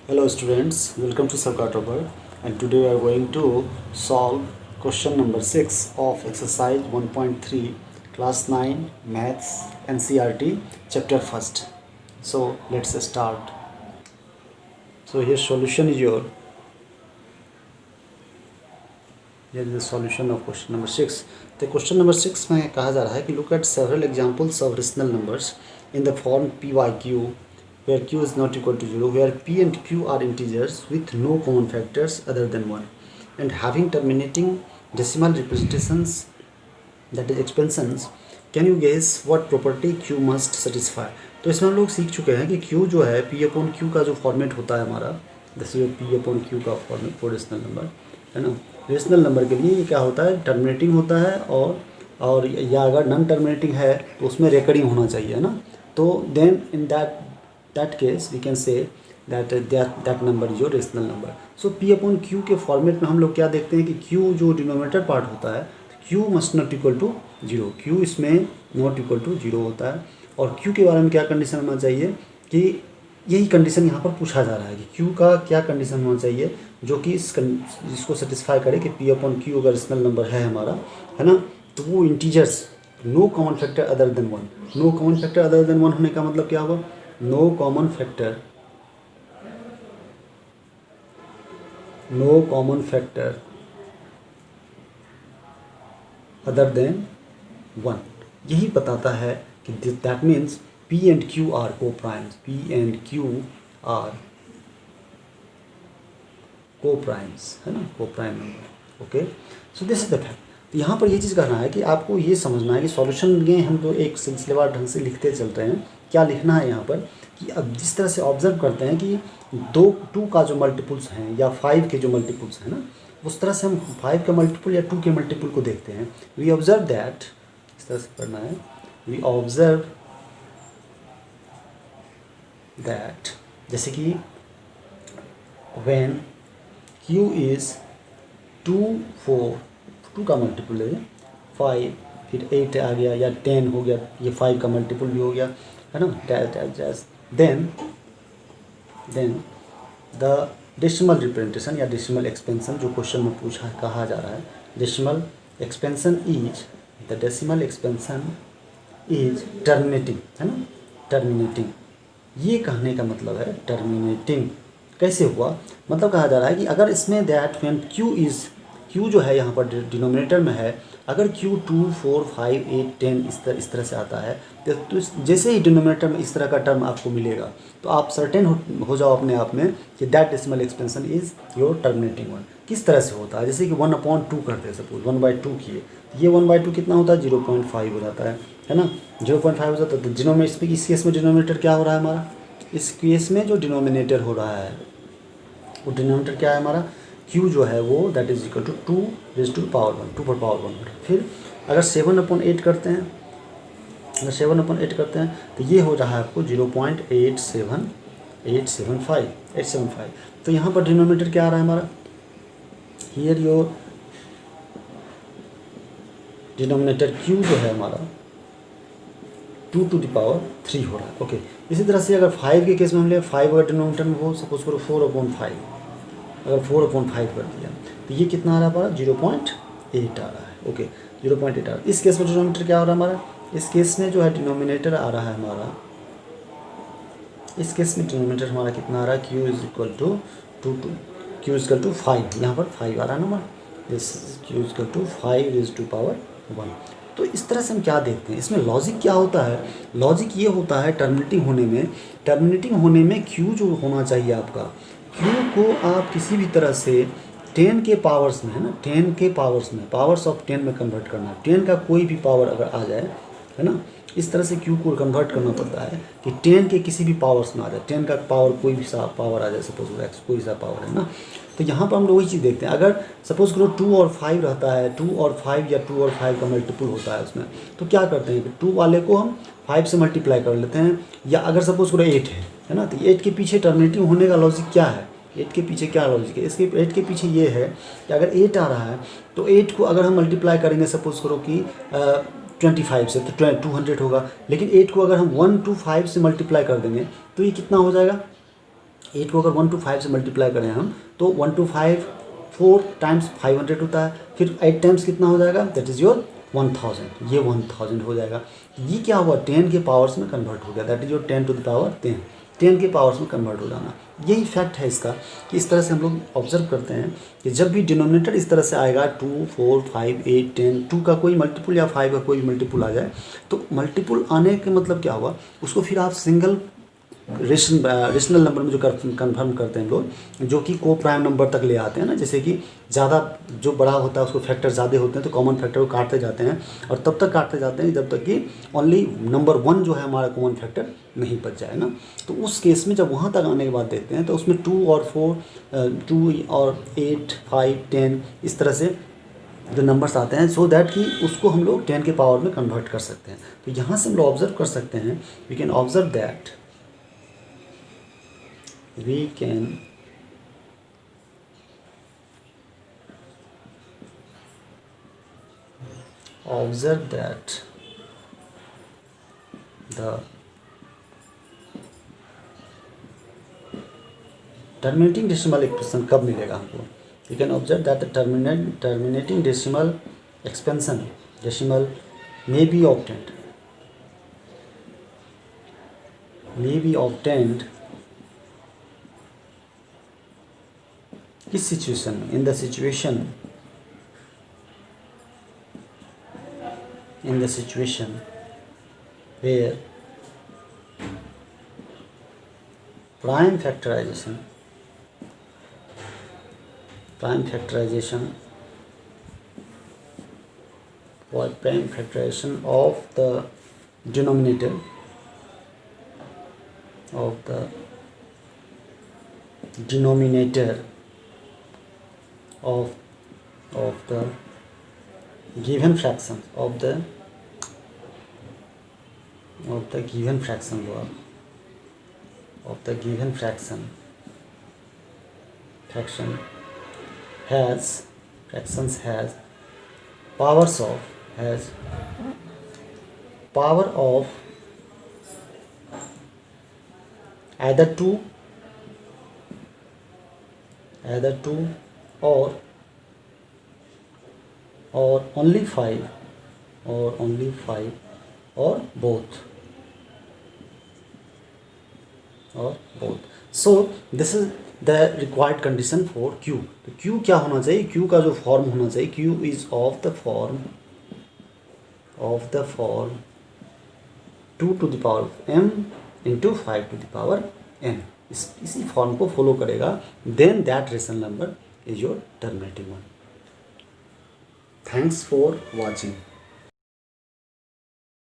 Hello students, welcome to Sabka and today we are going to solve question number 6 of exercise 1.3 class 9 maths NCERT chapter 1st. So let's start. So here solution is here is the solution of question number 6. तो question number 6 में कहा जा रहा है कि look at several examples of rational numbers in the form p by q where q is not equal to 0, where p and q are integers with no common factors other than 1 and having terminating decimal representations, that is expansions. Can you guess what property q must satisfy? तो इसमें हम लोग सीख चुके हैं कि q जो है p अपॉन q का जो फॉर्मेट होता है हमारा, जैसे p अपॉन q का फॉर्मेट फॉर रेशनल नंबर है ना, रेशनल नंबर के लिए ये क्या होता है, टर्मिनेटिंग होता है और या अगर नॉन टर्मिनेटिंग है तो उसमें रेकरिंग होना चाहिए है ना. तो then in that case we can say that number is your rational number. So p upon q के फॉर्मेट में हम लोग क्या देखते हैं कि q जो डिनोमिनेटर पार्ट होता है, q must not equal to 0, q इसमें नॉट इक्वल टू 0 होता है. और q के बारे में क्या कंडीशन होना चाहिए कि यही कंडीशन यहाँ पर पूछा जा रहा है कि q का क्या कंडीशन होना चाहिए जो कि इसको सेटिस्फाई करे कि p अपॉन q अगर रेशनल नंबर है हमारा, है ना, तो वो integers no common factor other than 1. No common factor other than 1 होने का मतलब क्या होगा, no common factor other than 1. यही बताता है कि that means p and q are coprimes, p and q are coprimes, है ना, coprime number. Okay, so this is the fact. तो यहाँ पर ये चीज़ करना है कि आपको ये समझना है कि सॉल्यूशन में हम तो एक सिलसिलेवार ढंग से लिखते चलते हैं. क्या लिखना है यहाँ पर कि अब जिस तरह से ऑब्जर्व करते हैं कि 2 का जो मल्टीपल्स हैं या 5 के जो मल्टीपल्स हैं ना, उस तरह से हम 5 का मल्टीपल या 2 के मल्टीपल को देखते हैं. वी ऑब्जर्व दैट, इस तरह से करना है, वी ऑब्जर्व दैट जैसे कि व्हेन q इज़ 2 का मल्टीपल है 5, फिर 8 आ गया या 10 हो गया, ये 5 का मल्टीपल भी हो गया, है ना, dash then the decimal representation या डेसिमल एक्सपेंशन जो क्वेश्चन में पूछा कहा जा रहा है, decimal expansion is the decimal expansion is terminating, है ना, टर्मिनेटिंग. ये कहने का मतलब है टर्मिनेटिंग कैसे हुआ, मतलब कहा जा रहा है कि अगर इसमें दैट व्हेन q जो है यहाँ पर डिनोमिनेटर में है, अगर q 2, 4, 5, 8, 10 इस तरह से आता है तो जैसे ही डिनोमिनेटर में इस तरह का टर्म आपको मिलेगा तो आप सर्टेन हो जाओ अपने आप में कि that decimal expansion is your terminating one. किस तरह से होता है, जैसे कि 1/2 करते हैं, सपोज 1/2 किए, ये 1/2 कितना होता है, 0.5 हो जाता है ना, 0.5 हो जाता है. तो डिनोमिनेटर इस केस में डिनोमिनेटर क्या हो रहा है हमारा, इस केस में जो डिनोमिनेटर हो रहा है वो डिनोमिनेटर क्या है हमारा, q जो है वो that is equal to 2 raise to power 1, 2 पर पावर 1. फिर अगर 7/8 करते हैं, अगर 7/8 करते हैं तो ये हो रहा है आपको 0.875. तो यहाँ पर डिनोमिनेटर क्या आ रहा है हमारा, हियर योर डिनोमिनेटर q जो है हमारा 2 to the power 3 हो रहा है. ओके, इसी तरह से अगर 5 के केस में हम ले, 5 अगर डिनोमिनेटर में हो, सपोज करो 4/5, अगर 4/5 कर दिया तो ये कितना आ रहा है हमारा, 0.8 आ रहा है. ओके, 0.8 आ रहा है. इस केस में डिनोमिनेटर क्या हो रहा है हमारा, इस केस में जो है डिनोमिनेटर आ रहा है हमारा, इस केस में डिनोमिनेटर हमारा कितना आ रहा है, q इज इक्वल टू 5, यहाँ पर 5 आ रहा है ना हमारा, this q is equal to 5 raise to power 1. तो इस तरह से हम क्या देखते हैं, इसमें लॉजिक क्या होता है, लॉजिक ये होता है टर्मिनेटिंग होने में q जो होना चाहिए आपका, q को आप किसी भी तरह से 10 के पावर्स में, है ना, 10 के पावर्स में, पावर्स ऑफ 10 में कन्वर्ट करना है. 10 का कोई भी पावर अगर आ जाए, है ना, इस तरह से q को कन्वर्ट करना पड़ता है कि 10 के किसी भी पावर्स में आ जाए, 10 का पावर कोई भी सा पावर आ जाए, सपोज x कोई सा पावर है ना. तो यहाँ पर हम लोग वही चीज़ देखते हैं, अगर सपोज करो 2 और 5 रहता है, 2 और 5 या 2 और 5 का मल्टीपल होता है उसमें, तो क्या करते हैं कि 2 वाले को हम 5 से मल्टीप्लाई कर लेते हैं. या अगर सपोज करो 8 है ना, तो 8 के पीछे टर्मिनेटिंग होने का लॉजिक क्या है, 8 के पीछे क्या लॉजिक है, इसके 8 के पीछे ये है कि अगर 8 आ रहा है तो 8 को अगर हम मल्टीप्लाई करेंगे, सपोज करो कि 25 से, तो 200 होगा। लेकिन 8 को अगर हम 1 to 5 से मल्टीप्लाई कर देंगे तो ये कितना हो जाएगा, 8 को अगर 1 to 5 से मल्टीप्लाई करें हम तो 1 to 5 4 टाइम्स 500 होता है, फिर 8 टाइम्स कितना हो जाएगा, दैट इज़ योर 1000, ये 1000 हो जाएगा। ये क्या हुआ, 10 के पावर्स में कन्वर्ट हो गया, that is your 10 to the power 10, 10 के पावर्स में कन्वर्ट हो जाना। यही फैक्ट है इसका कि इस तरह से हम लोग ऑब्जर्व करते हैं कि जब भी डिनोमिनेटर इस तरह से आएगा 2, 4, 5, 8, 10, 2 का कोई मल्टीपुल या 5 का कोई भी मल्टीपुल आ जाए, तो मल्टीपुल आने के मतलब क्या हुआ, उसको फिर आप सिंगल रेशनल नंबर में जो कन्फर्म करते हैं लोग, जो कि को प्राइम नंबर तक ले आते हैं ना, जैसे कि ज़्यादा जो बड़ा होता है उसको फैक्टर ज़्यादा होते हैं तो कॉमन फैक्टर को काटते जाते हैं, और तब तक काटते जाते हैं जब तक कि ओनली नंबर 1 जो है हमारा कॉमन फैक्टर नहीं बच जाए ना। तो उस केस में जब वहाँ तक आने के बाद देखते हैं तो उसमें 2 और 4, 2 और 8, 5, 10 इस तरह से जो नंबर्स आते हैं, सो दैट कि उसको हम लोग 10 के पावर में कन्वर्ट कर सकते हैं। तो यहाँ से हम लोग ऑब्जर्व कर सकते हैं, we can observe that we can observe that the terminating decimal expression कब मिलेगा हमको, we can observe that the terminating decimal expansion decimal may be obtained किस सिचुएशन में, in the situation where prime factorization of the denominator of the given fraction has power of either 2 or only 5 or both. So this is the required condition for Q. तो Q क्या होना चाहिए, Q का जो form होना चाहिए, Q is of the form 2 to the power m into 5 to the power n, इसी form को फॉलो करेगा, then that rational number is your terminating one. Thanks for watching.